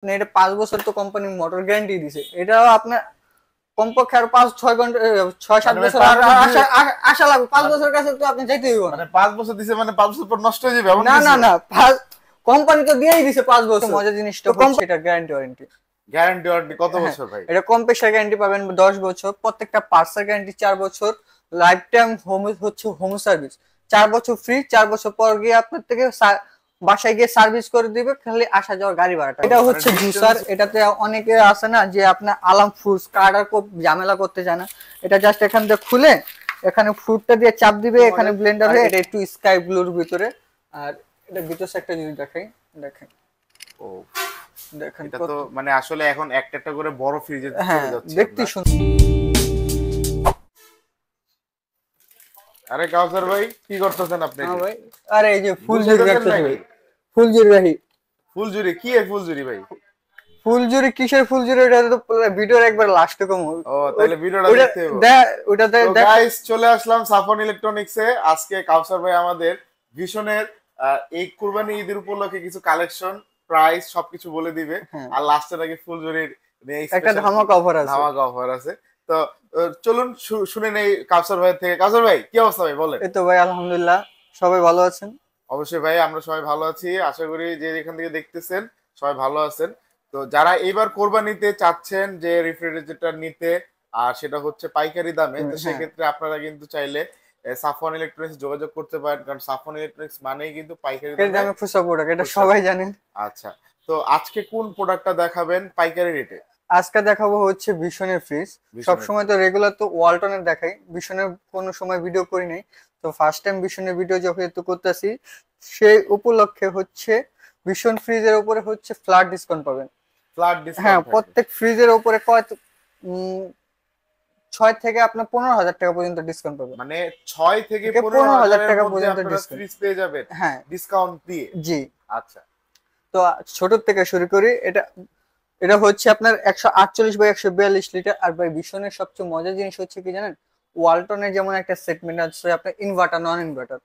আপনি এটা 5 বছর তো কোম্পানি মোটর গ্যারান্টি দিছে, এটাও আপনার কমপক্ষে আর 5-6 ঘন্টা 6-7 মানে বছর 5 আর বছর আশা আশা লাগবে। 5 মানে বছর কাছে তো আপনি যাইতেই হইব না। মানে 5 বছর দিছে, মানে 5 বছর পর নষ্ট হয়ে যাবে এমন না না কিছু? না, কোম্পানি তো দিয়েই দিছে 5 বছর। মজার জিনিসটা হচ্ছে এটা গ্যারান্টি ওয়ারেন্টি। গ্যারান্টি ওয়ারেন্টি কত হ্যাঁ, বছর ভাই? এটা কম্প্রেসার গ্যারান্টি পাবেন 10 বছর, প্রত্যেকটা পার্টসের গ্যারান্টি 4 বছর, লাইফ টাইম হোম সার্ভিস 4 বছর ফ্রি। 4 বছর পর গিয়ে আপনার থেকে বাসায় গিয়ে সার্ভিস করে দিবে, খালি আসা যাওয়ার গাড়ি ভাড়াটা। এটা মানে হচ্ছে জুসার, ডিসটেন্স। এটাতে অনেকে আছে না যে আপনার আলাম ফ্রুটস কাটার খুব ঝামেলা করতে জানা, এটা জাস্ট এখান থেকে খুলে এখানে ফ্রুটটা দিয়ে চাপ দিবে, এখানে ব্লেন্ডার হয়ে এটা একটু স্কাই ব্লুর ভিতরে। আর এটা ভিতর একটা যদি দেখাই, দেখেন ও দেখেন এটা তো মানে আসলে এখন একটা একটা করে বড় ফ্রিজে হ্যাঁ, চলে যাচ্ছে দেখতে আমরা। সুন্দর। আরে কাউসার ভাই কি করতেছেন আপনি? হ্যাঁ ভাই, আরে এই যে বুঝে ফুলঝুরি গেছেন রাখতেছি নাকি? ভাই, ফুলঝুরি রাখি। ফুলঝুরি কি এর ফুলঝুরি ভাই? ফুলঝুরি কিসের ফুলঝুরি, এটা তো ভিডিওর একবার লাস্টে কম। ও তাহলে ভিডিওটা ওটা দেখতে হবে। ওটা তো দেখ। গাইস চলে আসলাম সাফন ইলেকট্রনিক্সে। আজকে কাউসার ভাই আমাদের ভীষণের এই কুরবানি ঈদের উপলক্ষে কিছু কালেকশন, প্রাইস সবকিছু বলে দিবে। হ্যাঁ, আর লাস্টে নাকি ফুলঝুরির একটা স্পেশাল ধামাকা অফার আছে। ধামাকা অফার আছে। তো চলুন শুনে নেই কাউসার ভাই থেকে। কাউসার ভাই কি অবস্থা ভাই বলেন? এই তো ভাই আলহামদুলিল্লাহ, সবাই ভালো আছেন। অবশ্যই ভাই আমরা সবাই ভালো আছি, আশা করি যে এখান থেকে দেখতেছেন সবাই ভালো আছেন। তো যারা এইবার কোরবানিতে চাচ্ছেন যে রেফ্রিজারেটর নিতে, আর সেটা হচ্ছে পাইকারি দামে, তো হ্যাঁ, সেক্ষেত্রে আপনারা কিন্তু চাইলে সাফওয়ান ইলেকট্রনিক্স যোগাযোগ করতে পারেন, কারণ সাফওয়ান ইলেকট্রনিক্স মানেই কিন্তু পাইকারি এর দামে দামে খুচরা প্রোডাক্ট, এটা খুচরা। সবাই জানেন। আচ্ছা, তো আজকে কোন প্রোডাক্টটা দেখাবেন পাইকারি রেটে? আজকে দেখাবো হচ্ছে ভীষণের ফ্রিজ। সব ভীষণের সময় তো ফ্রিজ। রেগুলার তো ওয়ালটনের দেখাই, ভীষণের কোনো সময় ভিডিও করি নাই। তো ফার্স্ট টাইম ভীষণের ভিডিও যখন একটু করতেছি, সেই উপলক্ষে হচ্ছে ভীষণ ফ্রিজের উপরে হচ্ছে ফ্ল্যাট ডিসকাউন্ট পাবেন। ফ্ল্যাট হ্যাঁ, ডিসকাউন্ট থাকবে? প্রত্যেক ফ্রিজের উপরে কয় 6 থেকে আপনার 15,000 টাকা পর্যন্ত ডিসকাউন্ট পাবেন। মানে 6 থেকে 15,000 15,000-এর টাকা মধ্যে পর্যন্ত আপনারা ডিসকাউন্ট। ফ্রিজ পেয়ে যাবেন হ্যাঁ, ডিসকাউন্ট দিয়ে। জি। আচ্ছা। তো ছোট থেকে শুরু করি। এটা এটা হচ্ছে আপনার 148/142 লিটার। আর ভাই ভীষণের সবচেয়ে মজার জিনিস হচ্ছে কি জানেন, ওয়ালটনের যেমন একটা সেগমেন্ট আছে আপনার ইনভার্টার নন ইনভার্টার,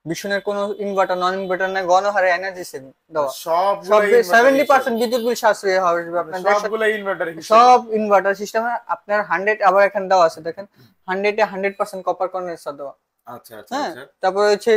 ভীষণের কোনো ইনভার্টার নন ইনভার্টার না, গণহারে এনার্জি সেভিং দেওয়া। সব সবগুলাই ইনভার্টার হিসেবে? 70% বিদ্যুৎ বিল সাশ্রয় হবে মানে আপনার সবগুলাই ইনভার্টার হিসেবে? সব ইনভার্টার সিস্টেমে আপনার 100, আবার এখানে দেওয়া আছে দেখেন 100-এ 100% কপার কন্ডেন্সার দেওয়া। আচ্ছা আচ্ছা হ্যাঁ, আচ্ছা। তারপরে হচ্ছে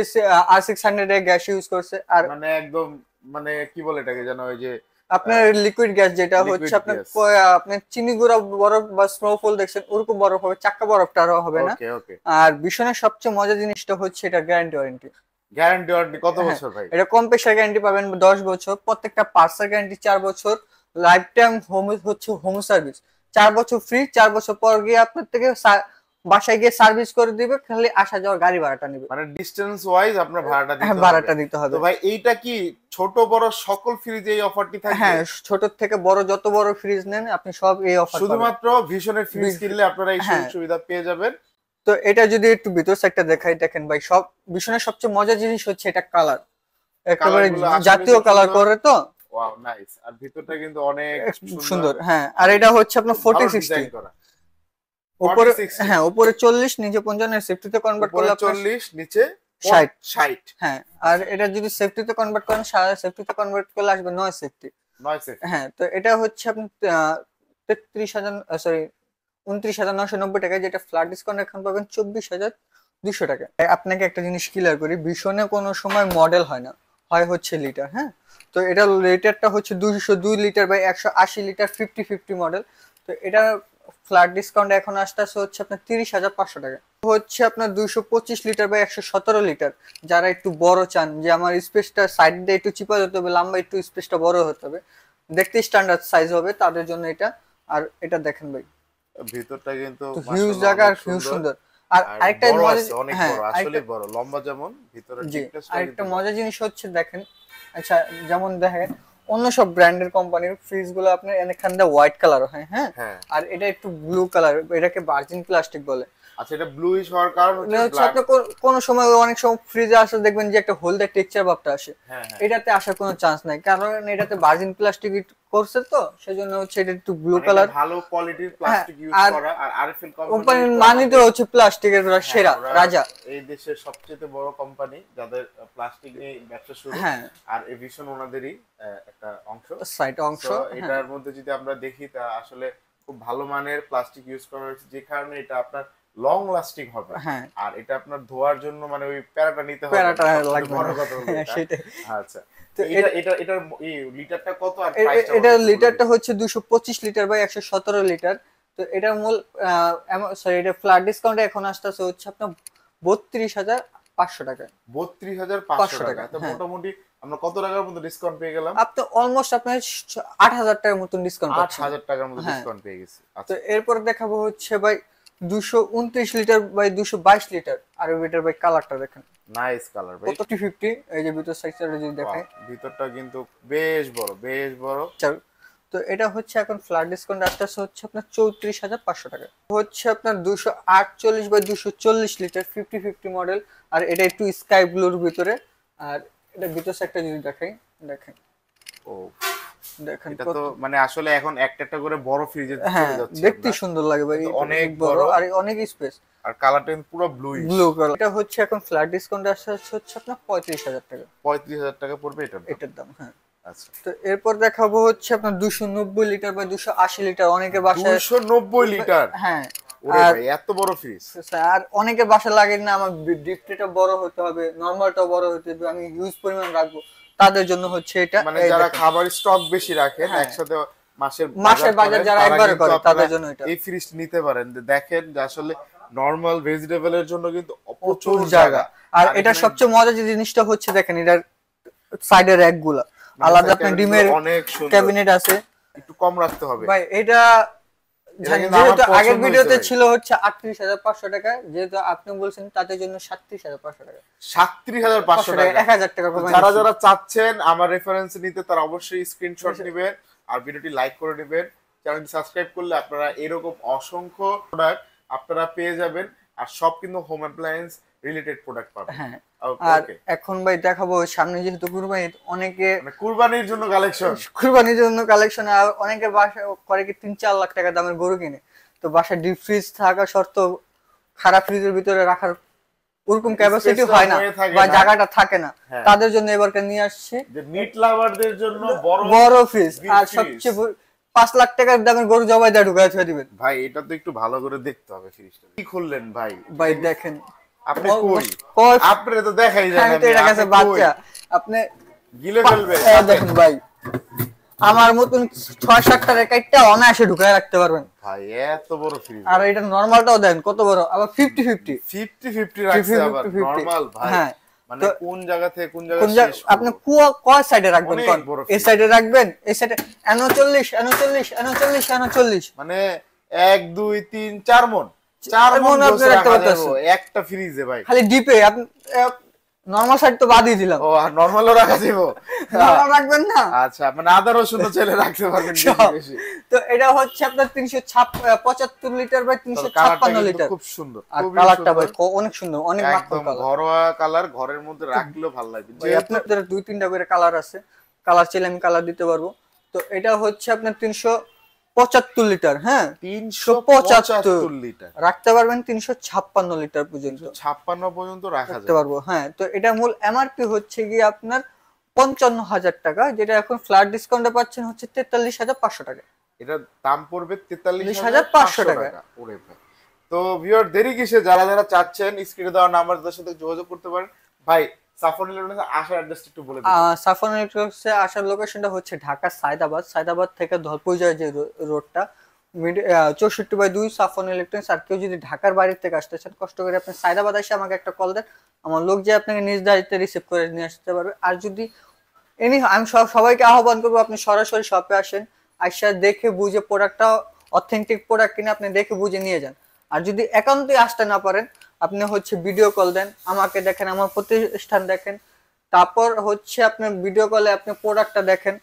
R600 এর গ্যাস ইউজ করছে। আর মানে একদম, মানে কি বলে এটাকে যেন, ওই যে আপনার লিকুইড গ্যাস যেটা হচ্ছে লিকুইড আপনার গ্যাস। আপনার চিনি গুঁড়া বরফ বা স্নোফল দেখছেন ওরকম বরফ হবে, চাক্কা বরফটা আরো হবে না। ওকে ওকে। আর ভীষণের সবচেয়ে মজার জিনিসটা হচ্ছে এটা গ্যারান্টি ওয়ারেন্টি। গ্যারান্টি ওয়ারেন্টি কত হ্যাঁ, বছর ভাই? এটা কম্প্রেসার গ্যারান্টি পাবেন 10 বছর, প্রত্যেকটা পার্টসের গ্যারান্টি 4 বছর, লাইফ টাইম হোম সার্ভিস 4 বছর ফ্রি। 4 বছর পর গিয়ে আপনার থেকে বাসায় গিয়ে সার্ভিস করে দিবে, খালি আসা যাওয়ার গাড়ি ভাড়াটা নিবে। মানে ডিসটেন্স ওয়াইজ আপনার ভাড়াটা হ্যাঁ, দিতে হবে। ভাড়াটা দিতে তো হবে। ভাই এইটা কি ছোট বড় সকল ফ্রিজে এই অফারটি থাকবে? হ্যাঁ, ছোট থেকে বড় যত বড় ফ্রিজ নেন আপনি সব এই অফার পাবেন। শুধুমাত্র ভীষণের ফ্রিজ কিনলে আপনারা এই সুযোগ হ্যাঁ, সুবিধা পেয়ে যাবেন? তো এটা যদি একটু ভিতর একটা দেখাই, দেখেন ভাই সব ভীষণের সবচেয়ে মজার জিনিস হচ্ছে এটা কালার, একেবারে কালারগুলো আসলে জাতীয় খুব কালার সুন্দর। করে তো ওয়াও নাইস। আর ভিতরটা কিন্তু অনেক সুন্দর, সুন্দর। হ্যাঁ, আর এটা হচ্ছে আপনার খুব ভালো 40-60 ডিজাইন করা। উপরে। 40-60 হ্যাঁ, উপরে 40, নিচে 55, সেফটিতে কনভার্ট উপরে করলে আপনার 40 নিচে 60। 60। হ্যাঁ, আর এটা যদি সেফটিতে কনভার্ট করেন, সেফটিতে কনভার্ট করলে আসবে 9 সেফটি। 9 সেফ। হ্যাঁ, তো এটা হচ্ছে আপনি 33,000, সরি 29,990 টাকা, যেটা ফ্ল্যাট ডিসকাউন্ট এখন পাবেন 24,200 টাকা। আপনাকে একটা জিনিস ক্লিয়ার করি, ভীষণে কোনো সময় মডেল হয় না, হয় হচ্ছে লিটার। হ্যাঁ, তো এটা লিটারটা হচ্ছে 202 লিটার বাই 180 লিটার 50-50 মডেল। তো এটা ফ্ল্যাট ডিসকাউন্ট এখন আসতেছে হচ্ছে আপনার 30,500 টাকা। হচ্ছে আপনার 225 লিটার বাই 117 লিটার। যারা একটু বড় চান যে আমার স্পেসটা সাইড দিয়ে একটু চিপা হতে হবে, লম্বা একটু স্পেসটা বড় হতে হবে, দেখতে স্ট্যান্ডার্ড সাইজ হবে, তাদের জন্য এটা। আর এটা দেখেন ভাই, ভিতরটা কিন্তু হিউজ মাশাআল্লাহ জায়গা অনেক আর হিউজ সুন্দর। সুন্দর। আর আর আরেকটা বড় মজা, আছে, অনেক হ্যাঁ বড়, আসলে বড়, লম্বা যেমন ভিতরের জি, thickness-টা আরেকটা কিন্তু বড়। মজার জিনিস হচ্ছে দেখেন, আচ্ছা যেমন দেখেন অন্য সব ব্র্যান্ডের কোম্পানির ফ্রিজ গুলো আপনার এখানটা হোয়াইট কালার হয়, হ্যাঁ, হ্যাঁ। আর এটা একটু ব্লু কালার, এটাকে ভার্জিন প্লাস্টিক বলে। আচ্ছা, এটা ব্লুইশ হওয়ার কারণ হচ্ছে হচ্ছে আপনি কোনো সময় অনেক সময় ফ্রিজে আসলে দেখবেন যে একটা হলদে টেক্সচার ভাবটা আসে, হ্যাঁ হ্যাঁ, এটাতে আসার কোনো চান্স নাই, কারণ এটাতে ভার্জিন প্লাস্টিক করছে, তো সেজন্য হচ্ছে এটা একটু ব্লু মানে এটা কালার। ভালো কোয়ালিটির হ্যাঁ, প্লাস্টিক ইউজ আর করা, আর আরএফএল কোম্পানির কোম্পানি মানিতে হচ্ছে প্লাস্টিকের সেরা ওরা রাজা। এই দেশের সবচেয়ে বড় কোম্পানি যাদের প্লাস্টিক নিয়ে ব্যবসা শুরু। হ্যাঁ, আর এভিশন ওনাদেরই একটা অংশ। সাইড অংশ। তো হ্যাঁ এটার মধ্যে যদি আমরা দেখি তা আসলে খুব ভালো মানের প্লাস্টিক ইউজ করা হয়েছে, যে কারণে এটা আপনার লং লাস্টিং হবে। হ্যাঁ, আর এটা আপনার ধোয়ার জন্য মানে ওই প্যারাটা নিতে হবে, প্যারাটা সবচেয়ে লাগবে বড় না। কথা হলো হ্যাঁ, এটা। সেটাই। আচ্ছা, তো এটা এটা এটার এই লিটারটা কত আর প্রাইসটা এটা লিটারটা হচ্ছে 225 লিটার বাই 117 লিটার। তো এটার মূল সরি, এটা ফ্ল্যাট ডিসকাউন্টে এখন আসতেছে হচ্ছে আপনার 32,500 টাকা। 32,500 টাকা। তো হ্যাঁ। মোটামুটি আমরা কত টাকার মতো ডিসকাউন্ট পেয়ে গেলাম? আপনি অলমোস্ট আপনার 8,000 টাকার মতন ডিসকাউন্ট পাচ্ছেন। 8,000 টাকার মতো হ্যাঁ। ডিসকাউন্ট পেয়ে গেছি। তো আচ্ছা, এরপর দেখাবো হচ্ছে ভাই 229 লিটার বাই 222 লিটার, আর এটার ভাই কালারটা দেখেন নাইস কালার ভাই। কত 50, এই যে ভিতর সাইডটা যদি দেখাই। বাহ, ভিতরটা কিন্তু বেশ বড়, বেশ বড়। তো এটা হচ্ছে এখন ফ্ল্যাট ডিসকাউন্ট আসতেছে হচ্ছে আপনার 34,500 টাকা। হচ্ছে আপনার 248 বাই 240 লিটার 50 মডেল, আর এটা একটু স্কাই ব্লুর ভিতরে। আর এটা ভিতর সাইডটা যদি দেখাই, দেখেন ও, দেখেন এটা তো মানে আসলে এখন একটা একটা করে বড় ফ্রিজে হ্যাঁ, চলে যাচ্ছে দেখতে আমরা। সুন্দর লাগে ভাই, কিন্তু অনেক বড় আর অনেক স্পেস, আর কালারটা কিন্তু পুরো ব্লুইশ। Blue colour. এটা হচ্ছে এখন ফ্ল্যাট ডিসকাউন্ট আসছে হচ্ছে আপনার 35,000 টাকা 35,000 টাকা পড়বে এটার দাম। এটার দাম। হ্যাঁ, আচ্ছা, তো এরপর দেখাবো হচ্ছে আপনার 290 লিটার বা 280 লিটার, অনেকের বাসায় 290 লিটার। হ্যাঁ, ওরে আর ভাই, এত বড় ফ্রিজ! আর অনেকের বাসায় লাগে না আমার ডিপটা বড় হতে হবে, নরমালটাও বড় হতে হবে, আমি হিউজ পরিমাণ রাখবো, তাদের জন্য হচ্ছে এটা। মানে এই যারা দেখেন। খাবার স্টক বেশি রাখেন, হ্যাঁ। একসাথে মাসের মাসের বাজার করেন, যারা তারা একবারে কিন্তু করে, আপনারা তাদের জন্য এটা এই ফ্রিজ নিতে পারেন। দেখেন যে আসলে নরমাল ভেজিটেবলের জন্য কিন্তু প্রচুর প্রচুর জায়গা। আর এটা এখানে সবচেয়ে মজার যে জিনিসটা হচ্ছে দেখেন, এটার সাইডের র্যাক গুলা আলাদা, আপনার ডিমের অনেক সুন্দর। ক্যাবিনেট আছে একটু কম রাখতে হবে ভাই। এটা এটা কিন্তু আমার যেহেতু আগের পছন্দ ভিডিওতে হয়েছে ভাই। ছিল হচ্ছে 38,500 টাকা, যেহেতু আপনি বলছেন তাদের জন্য 37,500 টাকা, 37,500 টাকা। 1,000 টাকা কমাই যারা দিচ্ছি। যারা চাচ্ছেন আমার রেফারেন্স নিতে, তারা অবশ্যই স্ক্রিনশট নেবেন আর ভিডিওটি লাইক করে নেবেন। চ্যানেলটি সাবস্ক্রাইব করলে আপনারা এরকম অসংখ্য প্রোডাক্ট আপনারা পেয়ে যাবেন, আর সব কিন্তু হোম অ্যাপ্লায়েন্স রিলেটেড প্রোডাক্ট পাবেন। হ্যাঁ, আর ওকে, এখন ভাই দেখাবো সামনে যেহেতু কুরবানি, অনেকে মানে কুরবানির জন্য কালেকশন। কুরবানির জন্য কালেকশন, আর অনেকে বাসা করে কি 3-4 লাখ টাকা দামের গরু কিনে, তো বাসায় ডিপ ফ্রিজ থাকা শর্ত খারাপ ফ্রিজের ভিতরে রাখার ওরকম ক্যাপাসিটি হয় না বা জায়গাটা থাকে না, হ্যাঁ। তাদের জন্য এবারকে নিয়ে আসছি যে মিট লাভারদের জন্য বড় বড় ফ্রিজ। deep আর fridge। সবচেয়ে 5 লাখ টাকার দামের গরু জবাই দিয়ে ঢুকায় ছুঁয়ে দিবেন। ভাই, এটা তো একটু ভালো করে দেখতে হবে ফ্রিজটা। কি খুললেন ভাই? ভাই দেখেন, আপনি কই? কয় আপনি তো দেখাই যায় আমি না। তো এটা কাছে বাচ্চা, আপনি গিলে ফেলবে। দেখেন ভাই, আমার মতন 6-7টা রেকাইটটা অনায়াসে ঢুকায় রাখতে পারবেন ভাই, এত বড় ফ্রিজ! আর এটা নরমালটাও দেন কত বড়, আবার 50-50 50-50 রাখছে আবার 50-50 নরমাল ভাই। হ্যাঁ, মানে তো কোন জায়গা থেকে কোন কোন জায়গা শেষ আপনি করব? কয় সাইডে রাখবেন অনেক কোন? বড় এই fridge। সাইডে রাখবেন, এই সাইডে 39 মানে 1 2 3 4 মণ, 4 চার মণ মণ আপনি গোছ রাখতে রাখা যাবে পারতেছেন। একটা ফ্রিজে ভাই। খালি ডিপে আপনি নরমাল সাইড তো বাদই দিলাম, ও, আর নরমালও রাখা যাবে? নরমাল রাখবেন না। আচ্ছা, মানে আদা রসুন চাইলে রাখতে পারবেন বেশি সব। বেশি। তো এটা হচ্ছে আপনার 375 লিটার বাই তবে কালারটা 356 কিন্তু লিটার, খুব সুন্দর, আর খুবই কালারটা ভাই সুন্দর। অনেক সুন্দর, অনেক মাখন একদম কালার। ঘরোয়া কালার, ঘরের মধ্যে রাখলেও ভালো লাগবে। ভাই আপনার 2-3টা করে কালার আছে, কালার চাইলে আমি কালার দিতে পারবো। তো এটা হচ্ছে আপনার 375 লিটার, হ্যাঁ 375 লিটার রাখতে পারবেন, 356 লিটার পর্যন্ত 56 পর্যন্ত রাখা রাখতে যায়। পারবো। হ্যাঁ, তো এটা মূল এমআরপি হচ্ছে গিয়ে আপনার 55,000 টাকা, যেটা এখন ফ্ল্যাট ডিসকাউন্টে পাচ্ছেন হচ্ছে 43,500 টাকা। এটার দাম পড়বে 43,500 43,500 টাকা। টাকা। ওরে ভাই! তো ভিউয়ার, দেরি কিসে? যারা যারা চাচ্ছেন স্ক্রিনে দেওয়া নাম্বারটার সাথে যোগাযোগ করতে পারেন। ভাই, সাফন ইলেকট্রনিক্স আসার অ্যাড্রেসটা একটু বলে দিন। সাফন ইলেকট্রনিক্সে আসার লোকেশনটা হচ্ছে ঢাকা সায়দাবাদ থেকে ধলপুর যায় যে রোডটা, 64/2 সাফন ইলেকট্রনিক্স। আর কেউ যদি ঢাকার বাইরে থেকে আসতে চান, কষ্ট করে আপনি সায়দাবাদ এসে আমাকে একটা কল দেন, আমার লোক যে আপনাকে নিজ দায়িত্বে রিসিভ করে নিয়ে আসতে পারবে। আর যদি আমি সবাইকে আহ্বান করবো আপনি সরাসরি শপে আসেন, আইসা দেখে বুঝে প্রোডাক্টটা অথেন্টিক প্রোডাক্ট কিনে আপনি দেখে বুঝে নিয়ে যান। আর যদি একান্তই আসতে না পারেন, আপনি হচ্ছে ভিডিও কল দেন, আমাকে দেখেন, আমার প্রতিষ্ঠান দেখেন, তারপর হচ্ছে আপনি ভিডিও কলে আপনি প্রোডাক্টটা দেখেন,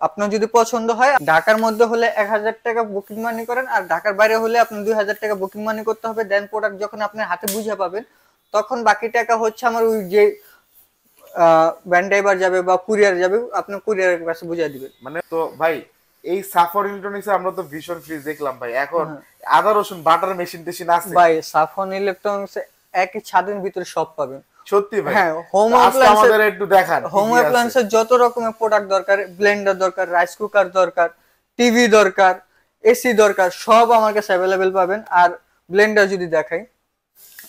আপনার যদি পছন্দ হয়, ঢাকার মধ্যে হলে 1000 টাকা বুকিং মানি করেন, আর ঢাকার বাইরে হলে আপনি 2000 টাকা বুকিং মানি করতে হবে। দেন প্রোডাক্ট যখন আপনার হাতে বুঝে পাবেন, তখন বাকি টাকা হচ্ছে আমার ওই যে ভ্যান ড্রাইভার যাবে বা কুরিয়ার যাবে, আপনার কুরিয়ারের কাছে বুঝিয়ে দিবে। মানে তো ভাই এই সাফর ইলেকট্রনিক্সে আমরা তো ভীষণ ফ্রিজ দেখলাম ভাই, এখন আদা রসুন বাটার মেশিন টেশিন আছে ভাই সাফন ইলেকট্রনিক্স একই ছাদের ভিতরে সব পাবেন। সত্যি ভাই? হ্যাঁ, হোম আজকে আমাদের একটু দেখান হোম অ্যাপ্লায়েন্সের যত রকমের প্রোডাক্ট দরকার, ব্লেন্ডার দরকার, রাইস কুকার দরকার, টিভি দরকার, এসি দরকার, সব আমার কাছে অ্যাভেলেবেল পাবেন। আর ব্লেন্ডার যদি দেখাই,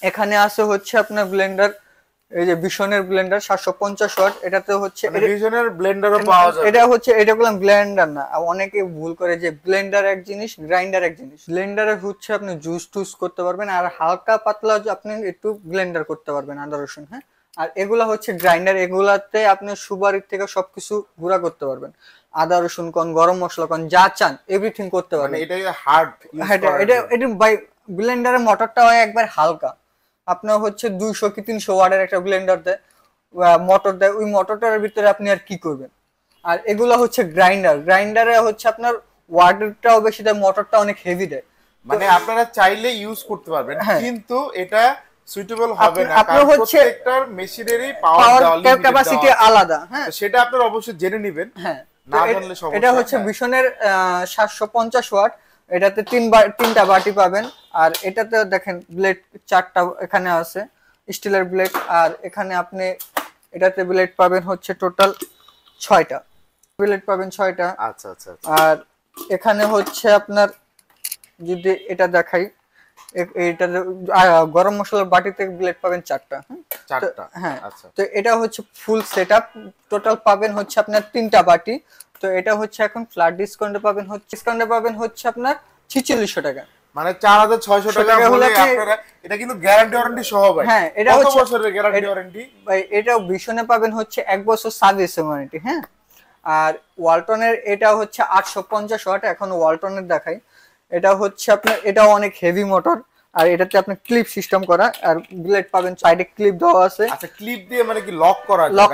এখানে আছে হচ্ছে আপনার ব্লেন্ডার, এই যে ভিশনের ব্লেন্ডার 750 ওয়াট, এটাতে হচ্ছে ভিশনের ব্লেন্ডারও পাওয়া যায়। এটা হচ্ছে, এটা বললাম ব্লেন্ডার না, অনেকে ভুল করে যে ব্লেন্ডার এক জিনিস, গ্রাইন্ডার এক জিনিস। ব্লেন্ডারে হচ্ছে আপনি জুস টুস করতে পারবেন, আর হালকা পাতলা আপনি একটু ব্লেন্ডার করতে পারবেন আদা রসুন। হ্যাঁ, আর এগুলা হচ্ছে গ্রাইন্ডার, এগুলাতে আপনি সুপারির থেকে সবকিছু গুঁড়া করতে পারবেন। আদা রসুন কোন, গরম মশলা কোন, যা চান এভরিথিং করতে পারবেন। মানে এটাই হার্ড এটা বাই ব্লেন্ডারের মোটরটা হয় একবার হালকা, আপনার হচ্ছে 200 কি 300 ওয়াটের একটা ব্লেন্ডার দেয়, মোটর দেয়, ওই মোটরটার ভিতরে আপনি আর কি করবেন। আর এগুলো হচ্ছে গ্রাইন্ডার, গ্রাইন্ডারে হচ্ছে আপনার ওয়াটটাও বেশি দেয়, মোটরটা অনেক হেভি দেয়। মানে আপনারা চাইলে ইউজ করতে পারবেন, কিন্তু এটা সুইটেবল হবে না, আপনার কারণ হচ্ছে প্রত্যেকটার মেশিনেরই পাওয়ার ক্যাপাসিটি আলাদা। হ্যাঁ, তো সেটা আপনারা অবশ্যই জেনে নেবেন। হ্যাঁ, না জানলে সমস্যা। এটা হচ্ছে ভিশনের 750 ওয়াট, এটাতে তিনটা বাটি পাবেন। আর এটাতে দেখেন ব্লেড 4টা এখানে আছে, স্টিলের ব্লেড। আর এখানে আপনি এটাতে ব্লেড পাবেন হচ্ছে টোটাল 6টা ব্লেড পাবেন, 6টা। আচ্ছা আচ্ছা। আর এখানে হচ্ছে আপনার যদি এটা দেখাই, এটা গরম মশলার বাটিতে ব্লেড পাবেন 4টা। হ্যাঁ, আচ্ছা। তো এটা হচ্ছে ফুল সেটআপ, টোটাল পাবেন হচ্ছে আপনার 3টা বাটি। তো এটা হচ্ছে এখন ফ্ল্যাট ডিসকাউন্টে পাবেন হচ্ছে আপনার 4600 টাকা। মানে 4600 টাকা হলে আপনারা, এটা কিন্তু গ্যারান্টি ওয়ারেন্টি সহ ভাই। হ্যাঁ, এটা কত হচ্ছে বছরের গ্যারান্টি ওয়ারেন্টি ভাই? এটা ভিশনে পাবেন হচ্ছে 1 বছর সার্ভিস ওয়ারেন্টি। হ্যাঁ, আর ওয়ালটনের এটা হচ্ছে 850 ওয়াট। এখন ওয়ালটনের দেখাই, এটা হচ্ছে আপনার, এটাও অনেক হেভি মোটর, আর এটাতে আপনি ক্লিপ সিস্টেম করা, আর ব্লেড পাবেন সাইডে ক্লিপ দেওয়া আছে। আচ্ছা, ক্লিপ দিয়ে মানে কি লক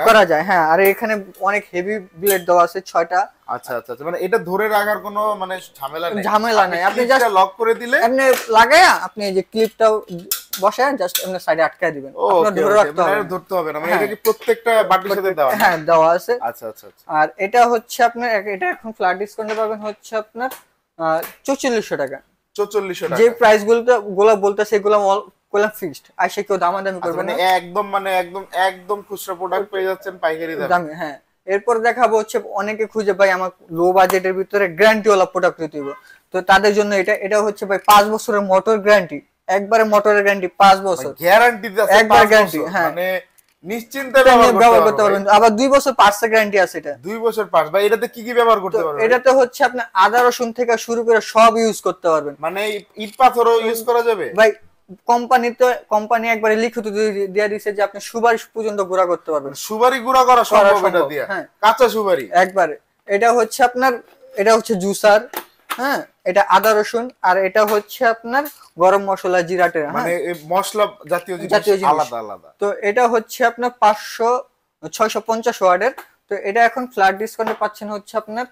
করা যায়? হ্যাঁ, আর এখানে অনেক হেভি ব্লেড দেওয়া আছে 6টা। আচ্ছা আচ্ছা, মানে এটা ধরে রাখার কোনো মানে ঝামেলা নেই, আপনি জাস্ট লক করে দিলে আপনি লাগায়া আপনি এই যে ক্লিপটা বসায় জাস্ট আপনি সাইডে আটকায় দিবেন, আপনার ধরে রাখতে হবে না, ধরতে হবে না। মানে এটা কি প্রত্যেকটা বাটির সাথে দেওয়া? হ্যাঁ, দেওয়া আছে। আচ্ছা আচ্ছা। আর এটা হচ্ছে আপনার, এটা এখন ফ্ল্যাট ডিসকাউন্টে পাবেন হচ্ছে আপনার 4400 টাকা। 4400 টাকা। যে প্রাইস গুলো বলতেছে এগুলো কোলা ফিক্সড, আর সে কেউ দামাদামি করবে না। একদম খুচরা প্রোডাক্ট পেয়ে যাচ্ছেন পাইকারি দামে। হ্যাঁ, এরপর দেখাবো হচ্ছে অনেকে খুঁজে ভাই আমার লো বাজেটের ভিতরে গ্যারান্টি ওয়ালা প্রোডাক্ট নিতে হবে, তো তাদের জন্য এটা হচ্ছে ভাই 5 বছরের মোটর গ্যারান্টি, একবারে মোটরের গ্যারান্টি 5 বছর গ্যারান্টি দিচ্ছে, একবার গ্যারান্টি। হ্যাঁ, মানে নিশ্চিন্তে ব্যবহার করতে পারবেন। আবার 2 বছর পার্টসের গ্যারান্টি আছে। এটা 2 বছর পার্টস ভাই। এটাতে কি কি ব্যবহার করতে পারবেন? এটাতে হচ্ছে আপনি আদা রসুন থেকে শুরু করে সব ইউজ করতে পারবেন। মানে ইট পাথরও ইউজ করা যাবে ভাই। কোম্পানি একবারে লিখিত দিয়ে দিয়েছে যে আপনি সুপারি পর্যন্ত গুঁড়া করতে পারবেন। সুপারি গুঁড়া করা সম্ভব এটা দিয়ে? হ্যাঁ, কাঁচা সুপারি একবারে। এটা হচ্ছে আপনার, এটা হচ্ছে জুসার। হ্যাঁ, এটা আদা রসুন, আর এটা হচ্ছে আপনার গরম মশলা, জিরাটে, মানে মশলা জাতীয় জিনিস আলাদা আলাদা। তো এটা হচ্ছে আপনার 650 ওয়াটের। তো এটা এখন ফ্ল্যাট ডিসকাউন্টে পাচ্ছেন হচ্ছে আপনার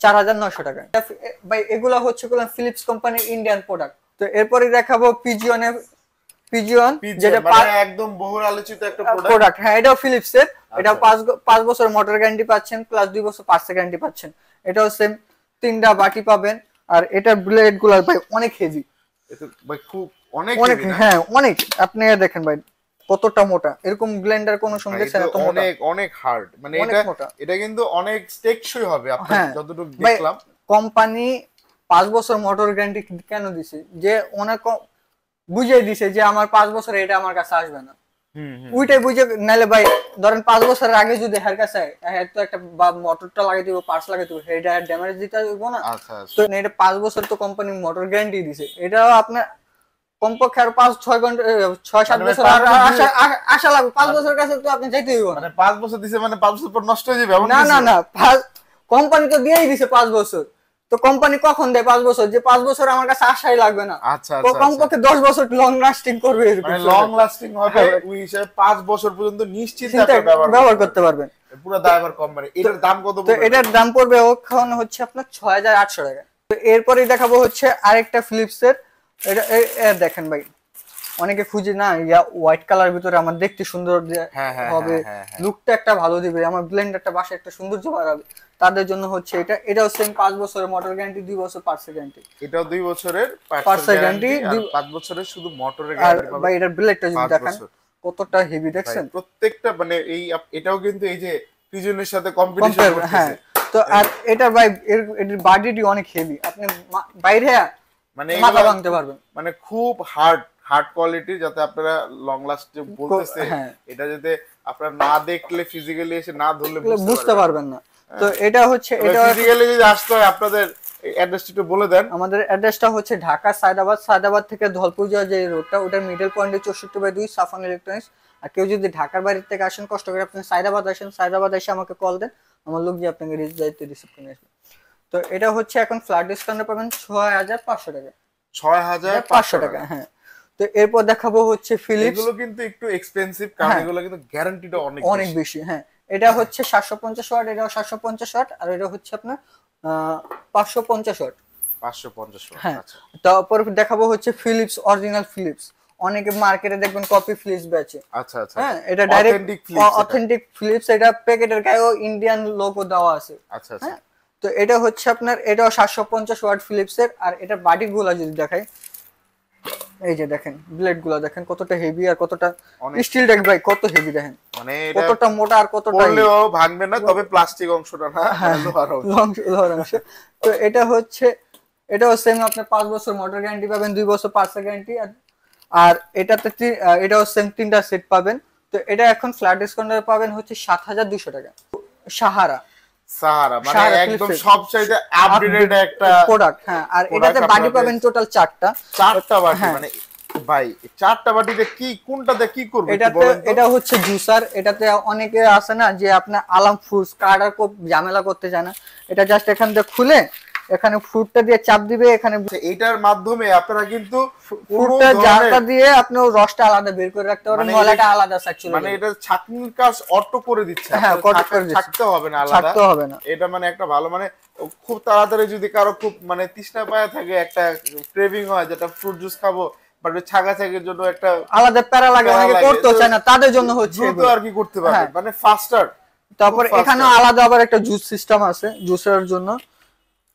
4900 টাকা। ভাই এগুলা হচ্ছে ফিলিপস কোম্পানির ইন্ডিয়ান প্রোডাক্ট। তো এরপরে দেখাবো পিজিয়ন, যেটা মানে একদম বহুল আলোচিত একটা প্রোডাক্ট। হ্যাঁ, এটাও ফিলিপস এর। এটা 5 বছর মোটর গ্যারান্টি পাচ্ছেন, প্লাস 2 বছর পার্টস গ্যারান্টি পাচ্ছেন। এটাও সেম 3টা বাটি পাবেন। আর এটার ব্লেড গুলো ভাই অনেক হেভি, এটা ভাই খুব অনেক হেভি। হ্যাঁ, অনেক। আপনি দেখেন ভাই কতটা মোটা, এরকম ব্লেন্ডার কোনো সময় দেখছেন এত মোটা? অনেক হার্ড। মানে এটা কিন্তু অনেক টেকসই হবে আপনি যতটুকু ভাই, দেখলাম। কোম্পানি 5 বছর মোটর গ্যারান্টি কেন দিছে? যে অনেক বুঝিয়ে দিছে যে আমার 5 বছর এটা আমার কাছে আসবে না। ওইটাই বুঝে নাইলে ভাই ধরেন 5 বছরের আগে যদি হের কাছে তো একটা মোটরটা লাগাই দিব, পার্টস লাগাই দিব, এটা ড্যামেজ দিতে হইব না। তো এটা 5 বছর তো কোম্পানি মোটর গ্যারান্টি দিছে, এটাও আপনার কমপক্ষে আর 5-6 ঘন্টা 6-7 বছর আশা লাগবে। 5 বছরের কাছে তো আপনি যাইতে হইব না। মানে 5 বছর দিছে, মানে 5 বছর পর নষ্ট হয়ে যাবে? না, কোম্পানি তো দিয়েই দিছে 5 বছর। তো কোম্পানি কখন দেয় 5 বছর? যে 5 বছর আমার কাছে আশাই লাগবে না। আচ্ছা, কমপক্ষে 10 বছর লং লাস্টিং করবে, মানে লং লাস্টিং হবে ওই হিসাবে 5 বছর পর্যন্ত নিশ্চিন্তে ব্যবহার করতে পারবেন। পুরো ড্রাইভার কোম্পানি। এটার দাম কত তো পড়বে? এটার দাম পড়বে এখন হচ্ছে আপনার 6800 টাকা। তো এরপরেই দেখাবো হচ্ছে আরেকটা ফিলিপসের। এটা দেখেন ভাই, অনেকে খুঁজে না ইয়া হোয়াইট কালার ভিতরে আমার দেখতে সুন্দর হ্যাঁ হ্যাঁ হবে, হ্যাঁ হ্যাঁ। লুকটা একটা ভালো দিবে, আমার ব্লেন্ডারটা বাসায় একটা সৌন্দর্য বাড়াবে, তাদের জন্য হচ্ছে এটাও সেম 5 বছরের মোটর গ্যারান্টি, 2 বছর পার্টস গ্যারান্টি। এটাও 2 বছরের পার্টস পার্টস গ্যারান্টি, গ্যারান্টি আর 5 বছরের শুধু মোটরের আর গ্যারান্টি পাবেন। ভাই এটার ব্লেডটা যদি 5 দেখেন বছর কতটা হেভি ভাই, দেখছেন। প্রত্যেকটা মানে এটাও কিন্তু এই যে পিজনের সাথে কম্পিটিশন Compare, হ্যাঁ। করতেছে। তো আর এটা ভাই এর বডিটি অনেক হেভি, আপনি বাইরে মানে মাথা এগুলা ভাঙতে পারবেন। মানে খুব হার্ড কোয়ালিটি, যাতে আপনারা লং লাস্ট যে বলতেছে হ্যাঁ। এটা যাতে আপনারা না দেখলে ফিজিক্যালি এসে না ধরলে বুঝতে পারবেন না। তো এটা হচ্ছে এটা ফিজিক্যালি যদি আসতে হয় আপনাদের অ্যাড্রেসটা একটু বলে দেন। আমাদের অ্যাড্রেসটা হচ্ছে ঢাকা সায়দাবাদ থেকে ধলপুর যাওয়ার যে রোডটা, ওটার মিডল পয়েন্টে 64/2 সাফন ইলেকট্রনিক্স। আর কেউ যদি ঢাকার বাইরে থেকে আসেন, কষ্ট করে আপনি সায়দাবাদ আসেন, সায়দাবাদ এসে আমাকে কল দেন, আমার লোক গিয়ে আপনাকে দায়িত্বে রিসিভ করে আসবে। তো এটা হচ্ছে এখন ফ্ল্যাট ডিসকাউন্টে পাবেন 6500 টাকা। 6500 টাকা, হ্যাঁ। তো এরপর দেখাবো হচ্ছে ফিলিপস। এগুলো কিন্তু একটু এক্সপেন্সিভ, কারণ এগুলো কিন্তু গ্যারান্টিটা অনেক বেশি, হ্যাঁ। এটা হচ্ছে 750 ওয়াট, এটাও 750 ওয়াট, আর এটা হচ্ছে আপনার 550 ওয়াট। 550 ওয়াট, হ্যাঁ। আচ্ছা। তারপর দেখাবো হচ্ছে ফিলিপস, অরিজিনাল ফিলিপস। অনেকে মার্কেটে দেখবেন কপি ফিলিপস বেচে। আচ্ছা আচ্ছা। হ্যাঁ, এটা ডাইরেক্ট Authentic অথেন্টিক ফিলিপস। এটা প্যাকেটের গায়েও ইন্ডিয়ান লোগো দেওয়া আছে। আচ্ছা আচ্ছা। হ্যাঁ। তো এটা হচ্ছে আপনার, এটাও 750 ওয়াট ফিলিপসের। আর এটা বডি গুলা যদি দেখাই, এই যে দেখেন ব্লেড গুলা দেখেন কতটা হেভি আর কতটা স্টিল ডেক ভাই, কত হেভি দেখেন, মানে কতটা মোটা আর কতটা পড়লেও ভাঙবে না, তবে প্লাস্টিক অংশটা না, লোহার অংশ। তো এটা হচ্ছে, এটাও সেম আপনার 5 বছর মোটর গ্যারান্টি পাবেন, 2 বছর পার্টস গ্যারান্টি। আর এটাতে এটাও সেম 3টা সেট পাবেন। তো এটা এখন ফ্ল্যাট ডিসকাউন্টে পাবেন হচ্ছে 7200 টাকা। সাহারা মানে একদম সবচাইতে আপডেটেড একটা প্রোডাক্ট, হ্যাঁ। আর এটাতে বাটি পাবেন টোটাল 4টা বাটি। মানে ভাই 4টা বাটিতে কি কোনটাতে কি করবে এটাতে? এটা হচ্ছে জুসার। এটাতে অনেকে আছে না যে আপনার আলাম ফ্রুটস কাটার খুব ঝামেলা করতে চায় না, এটা জাস্ট এখান থেকে খুলে এখানে ফ্রুটটা দিয়ে চাপ দিবে, এখানে এইটার মাধ্যমে আপনারা কিন্তু ফ্রুটটা জারটা দিয়ে আপনি রসটা আলাদা বের করে রাখতে পারবেন, মলাটা আলাদা সাকচুয়ালি। মানে এটা ছাঁকনির কাজ অটো করে দিচ্ছে, হ্যাঁ, ছাকতে হবে না আলাদা, ছাকতে হবে না। এটা মানে একটা ভালো, মানে খুব তাড়াতাড়ি যদি কারো খুব মানে তৃষ্ণা পায়া থাকে, একটা ক্রেভিং হয় যেটা ফ্রুট জুস খাবো, বাট ছাগাছাগির জন্য একটা আলাদা প্যারা লাগে, অনেকে করতে চায় না, তাদের জন্য হচ্ছে দ্রুত আর কি করতে পারবে, মানে ফাস্টার। তারপর এখানে আলাদা আবার একটা জুস সিস্টেম আছে জুসের জন্য।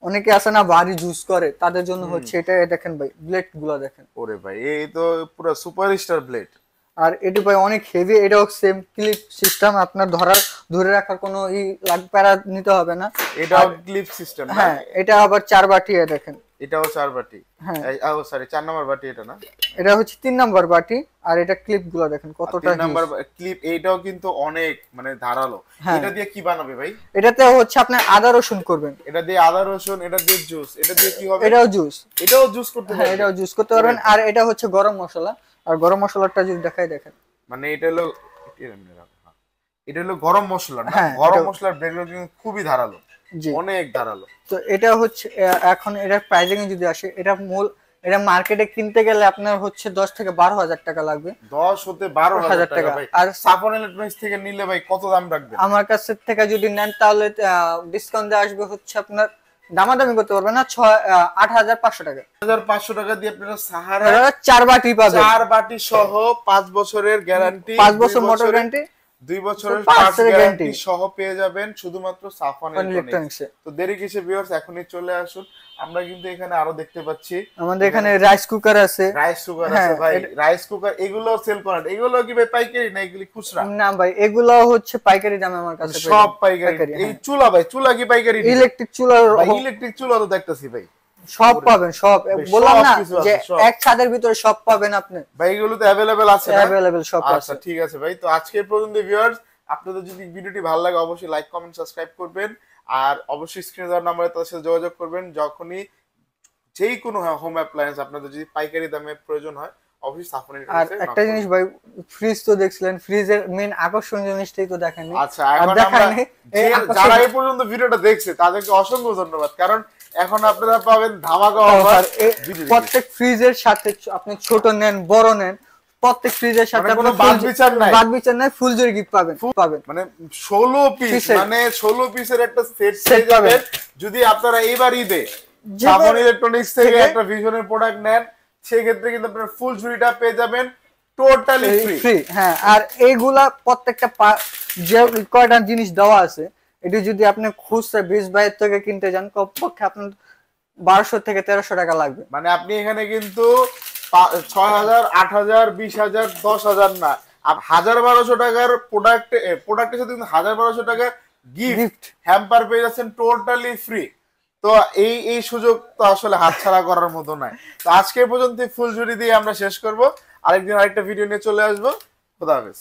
অনেকে আছে না ভারী জুস করে, তাদের জন্য হচ্ছে এটা। দেখেন ভাই ব্লেড গুলো দেখেন, ওরে ভাই এই তো পুরো সুপারস্টার ব্লেড। আর এটি ভাই অনেক হেভি। এটাও সেম ক্লিপ সিস্টেম, আপনার ধরে রাখার কোনো প্যারা নিতে হবে না। এটাও ক্লিপ সিস্টেম, হ্যাঁ। এটা আবার 4 বাটি, দেখেন এটাও 4 বাটি। হ্যাঁ, ও সরি 4 নাম্বার বাটি এটা না, এটা হচ্ছে 3 নাম্বার বাটি। আর এটা ক্লিপ গুলো দেখেন কতটা 3 নাম্বার ক্লিপ। এইটাও কিন্তু অনেক মানে ধারালো। এটা দিয়ে কি বানাবে ভাই? এটাতে হচ্ছে আপনি আদা রসুন করবেন, এটা দিয়ে আদা রসুন, এটা দিয়ে জুস, এটা দিয়ে কি হবে? এটাও জুস। এটাও জুস করতে হ্যাঁ, পারবেন, এটাও জুস করতে পারবেন। আর এটা হচ্ছে গরম মশলা, আর গরম মশলাটা যদি দেখাই দেখেন, মানে এটা হলো গরম মশলা না? হ্যাঁ, গরম মশলার ব্লেন্ডার কিন্তু খুবই ধারালো, জি অনেক ধারালো। তো এটা হচ্ছে এখন এটার প্রাইসিং যদি আসে, এটা মার্কেটে কিনতে গেলে আপনার হচ্ছে 10 থেকে 12,000 টাকা লাগবে। 10 হতে 12,000 টাকা ভাই। আর সাফন ইলেকট্রনিক্স থেকে নিলে ভাই কত দাম রাখবেন? আমার কাছে থেকে যদি নেন তাহলে ডিসকাউন্ট দেওয়া আসবে হচ্ছে আপনার, দামাদামি করতে পারবেন না, 8,500 টাকা। 8,500 টাকা দিয়ে আপনারা সাহারা 4 বাটি পাবেন, 4 বাটি সহ 5 বছরের গ্যারান্টি, 5 বছর মোটর গ্যারান্টি, 2 বছরের পাঁচ পার্টস বছরের গ্যারান্টি guarantee সহ পেয়ে যাবেন শুধুমাত্র সাফন ইলেকট্রনিক্স। ইলেকট্রনিক্সে। তো দেরি কিসে ভিউয়ার্স, এখনই চলে আসুন। আমরা কিন্তু এখানে আরো দেখতে পাচ্ছি আমাদের এখানে রাইস কুকার আছে। রাইস কুকার আছে ভাই, রাইস কুকার এগুলো সেল করেন? এগুলো কি ভাই পাইকারি না এগুলি খুচরা? না ভাই, এগুলো হচ্ছে পাইকারি দামে আমার কাছে সব পাইকারি। এই চুলা ভাই, চুলা কি পাইকারি? ইলেকট্রিক চুলা, ইলেকট্রিক চুলা তো দেখতেছি ভাই, সব পাবেন, সব বললাম না যে এক ছাদের ভিতরে সব পাবেন আপনি ভাই। এগুলো তো अवेलेबल আছে না? अवेलेबल সব আছে। আচ্ছা ঠিক আছে ভাই। তো আজকে পর্যন্ত ভিউয়ার্স, আপনাদের যদি ভিডিওটি ভালো লাগে অবশ্যই লাইক কমেন্ট সাবস্ক্রাইব করবেন, আর অবশ্যই স্ক্রিনে দেওয়া নম্বরে তাদের সাথে যোগাযোগ করবেন যখনই যেই কোনো হোম অ্যাপ্লায়েন্স আপনাদের যদি পাইকারি দামে প্রয়োজন হয়, অবশ্যই সাফনের। আর একটা জিনিস ভাই, ফ্রিজ তো দেখছিলেন, ফ্রিজের মেইন আকর্ষণীয় জিনিসটাই তো দেখেননি। আচ্ছা, এখন আমরা যারা এই পর্যন্ত ভিডিওটা দেখছে তাদেরকে অসংখ্য ধন্যবাদ, কারণ এখন আপনারা পাবেন ধামাকা অফার। প্রত্যেক ফ্রিজের সাথে আপনি ছোট নেন বড় নেন, প্রত্যেক ফ্রিজের সাথে কোনো বাদ বিচার নাই, বাদ বিচার নাই, ফুল জুড়ি গিফট পাবেন মানে 16 পিস, মানে 16 পিসের একটা সেট পেয়ে যাবেন। যদি আপনারা এইবার ঈদে সাবন ইলেকট্রনিক্স থেকে একটা ভিশনের প্রোডাক্ট নেন, সেই ক্ষেত্রে কিন্তু আপনারা ফুল ঝুড়িটা পেয়ে যাবেন টোটালি ফ্রি। হ্যাঁ, আর এইগুলা প্রত্যেকটা যে কয়টা জিনিস দেওয়া আছে, এটি যদি আপনি খুচরা 20 বাইরের থেকে কিনতে যান, কমপক্ষে আপনার 1200 থেকে 1300 টাকা লাগবে। মানে আপনি এখানে কিন্তু 6000, 8000, 20000, 10000 না, 1000-1200 টাকার প্রোডাক্টের সাথে কিন্তু 1000-1200 টাকা গিফট হ্যাম্পার পেয়ে যাচ্ছেন টোটালি ফ্রি। তো এই সুযোগ তো আসলে হাতছাড়া করার মতো নয়। তো আজকে পর্যন্ত ফুল ঝুড়ি দিয়ে আমরা শেষ করব, আরেকদিন আরেকটা ভিডিও নিয়ে চলে আসবো। খোদা হাফেজ।